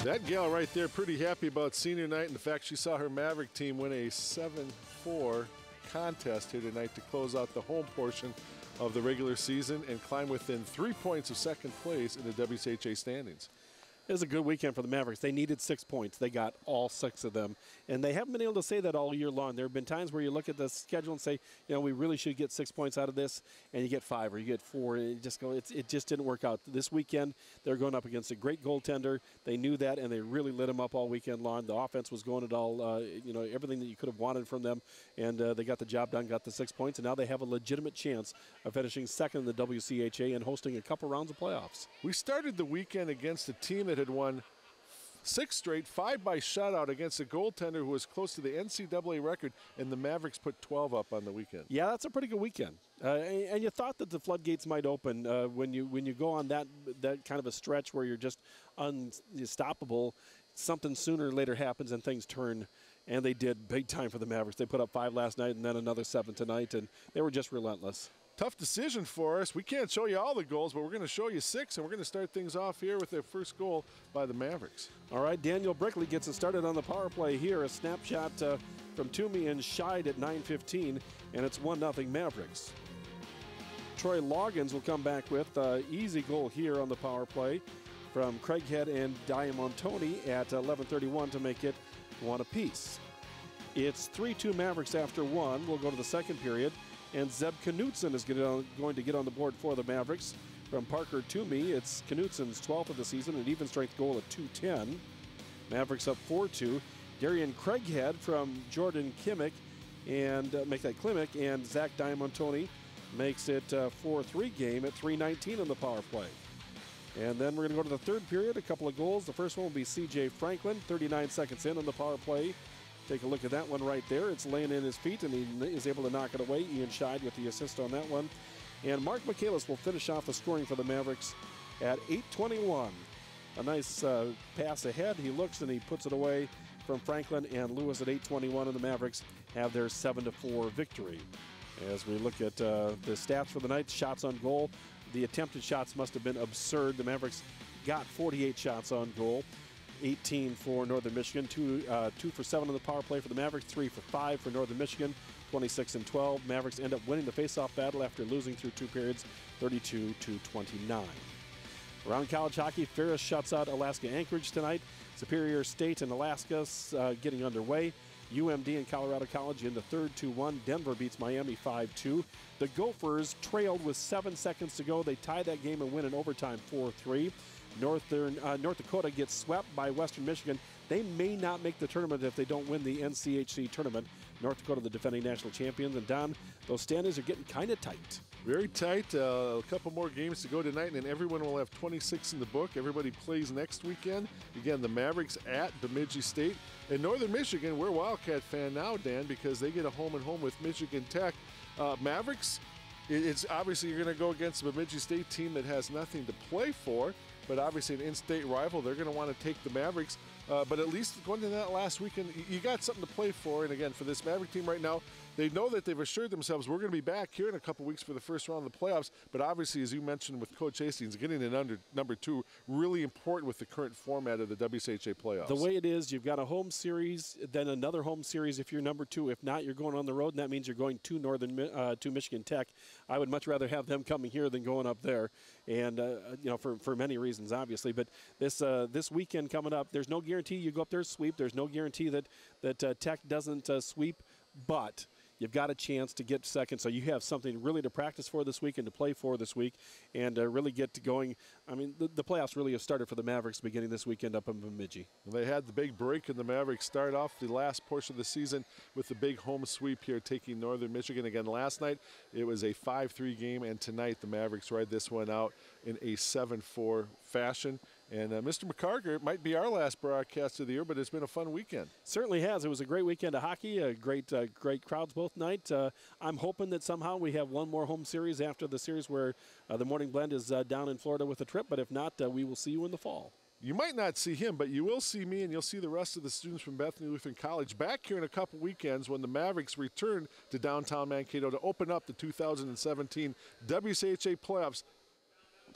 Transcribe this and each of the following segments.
That gal right there pretty happy about senior night. In fact, she saw her Maverick team win a 7-4 contest here tonight to close out the home portion of the regular season and climb within 3 points of second place in the WCHA standings. It was a good weekend for the Mavericks. They needed 6 points. They got all 6 of them. And they haven't been able to say that all year long. There have been times where you look at the schedule and say, you know, we really should get 6 points out of this, and you get 5 or you get 4. And it just didn't work out. This weekend, they're going up against a great goaltender. They knew that, and they really lit him up all weekend long. The offense was going at all, everything that you could have wanted from them. And they got the job done, got the 6 points, and now they have a legitimate chance of finishing second in the WCHA and hosting a couple rounds of playoffs. We started the weekend against a team that had won 6 straight, 5 by shutout against a goaltender who was close to the NCAA record, and the Mavericks put 12 up on the weekend. Yeah, that's a pretty good weekend. And you thought that the floodgates might open when you go on that kind of a stretch where you're just unstoppable. Something sooner or later happens and things turn, and they did big time for the Mavericks. They put up 5 last night and then another 7 tonight, and they were just relentless. Tough decision for us. We can't show you all the goals, but we're going to show you 6, and we're going to start things off here with their first goal by the Mavericks. All right, Daniel Brickley gets it started on the power play here. A snapshot from Toomey and Scheid at 9:15, and it's 1-0 Mavericks. Troy Loggins will come back with an easy goal here on the power play from Craighead and Diamantoni at 11:31 to make it 1 apiece. It's 3-2 Mavericks after 1. We'll go to the second period. And Zeb Knutson is going to get on the board for the Mavericks. From Parker Toomey, it's Knutson's 12th of the season, an even strength goal at .210. Mavericks up 4-2. Darian Craighead from Jordan Klimek and and Zach Diamantoni makes it a 4-3 game at 3:19 on the power play. And then we're going to go to the third period, a couple of goals. The first one will be C.J. Franklin, 39 seconds in on the power play. Take a look at that one right there. It's laying in his feet, and he is able to knock it away. Ian Scheid with the assist on that one. And Mark Michaelis will finish off the scoring for the Mavericks at 8:21. A nice pass ahead. He looks and he puts it away from Franklin and Lewis at 8:21, and the Mavericks have their 7-4 victory. As we look at the stats for the night, shots on goal, the attempted shots must have been absurd. The Mavericks got 48 shots on goal. 18 for Northern Michigan, 2 for 7 on the power play for the Mavericks, 3 for 5 for Northern Michigan, 26-12. Mavericks end up winning the faceoff battle after losing through 2 periods, 32-29. Around college hockey, Ferris shuts out Alaska Anchorage tonight. Superior State and Alaska getting underway. UMD and Colorado College in the third 2-1. Denver beats Miami 5-2. The Gophers trailed with 7 seconds to go. They tie that game and win in overtime 4-3. North Dakota gets swept by Western Michigan. They may not make the tournament if they don't win the NCHC tournament. North Dakota, the defending national champions. And Don, those standings are getting kind of tight. Very tight. A couple more games to go tonight, and then everyone will have 26 in the book. Everybody plays next weekend. Again, the Mavericks at Bemidji State. In Northern Michigan, we're a Wildcat fan now, Dan, because they get a home-and-home with Michigan Tech. Mavericks, it's obviously you're going to go against a Bemidji State team that has nothing to play for. But obviously an in-state rival, they're going to want to take the Mavericks. But at least going to that last weekend, you got something to play for. And again, for this Maverick team right now, they know that they've assured themselves we're going to be back here in a couple weeks for the first round of the playoffs. But obviously, as you mentioned with Coach Hastings, getting in number 2, really important with the current format of the WCHA playoffs. The way it is, you've got a home series, then another home series if you're number 2. If not, you're going on the road, and that means you're going to Michigan Tech. I would much rather have them coming here than going up there, and for many reasons, obviously. But this weekend coming up, there's no guarantee you go up there and sweep. There's no guarantee that Tech doesn't sweep, but you've got a chance to get second, so you have something really to practice for this week and to play for this week and really get to going. I mean, the playoffs really have started for the Mavericks beginning this weekend up in Bemidji. They had the big break, and the Mavericks start off the last portion of the season with the big home sweep here, taking Northern Michigan. Again, last night it was a 5-3 game, and tonight the Mavericks ride this one out in a 7-4 fashion. And Mr. McCarger, it might be our last broadcast of the year, but it's been a fun weekend. Certainly has. It was a great weekend of hockey, great crowds both nights. I'm hoping that somehow we have one more home series after the series where the Morning Blend is down in Florida with a trip, but if not, we will see you in the fall. You might not see him, but you will see me, and you'll see the rest of the students from Bethany Lutheran College back here in a couple weekends when the Mavericks return to downtown Mankato to open up the 2017 WCHA playoffs.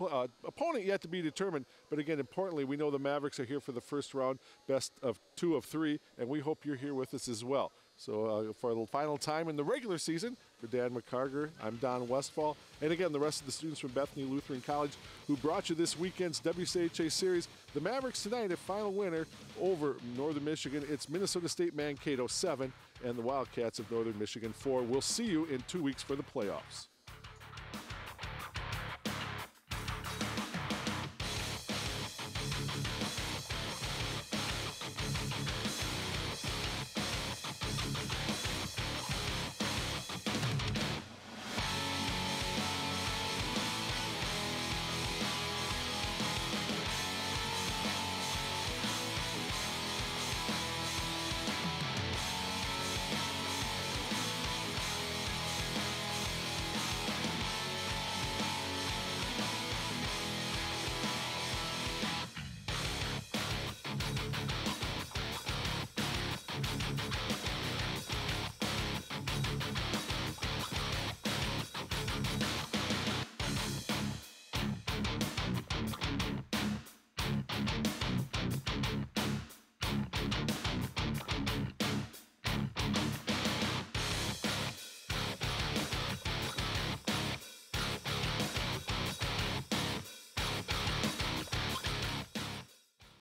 opponent yet to be determined. But again, importantly, we know the Mavericks are here for the first round, best of 2 of 3, and we hope you're here with us as well. So for the final time in the regular season, for Dan McCarger, I'm Don Westfall. And again, the rest of the students from Bethany Lutheran College who brought you this weekend's WCHA series. The Mavericks tonight, a final winner over Northern Michigan. It's Minnesota State Mankato 7 and the Wildcats of Northern Michigan 4. We'll see you in 2 weeks for the playoffs.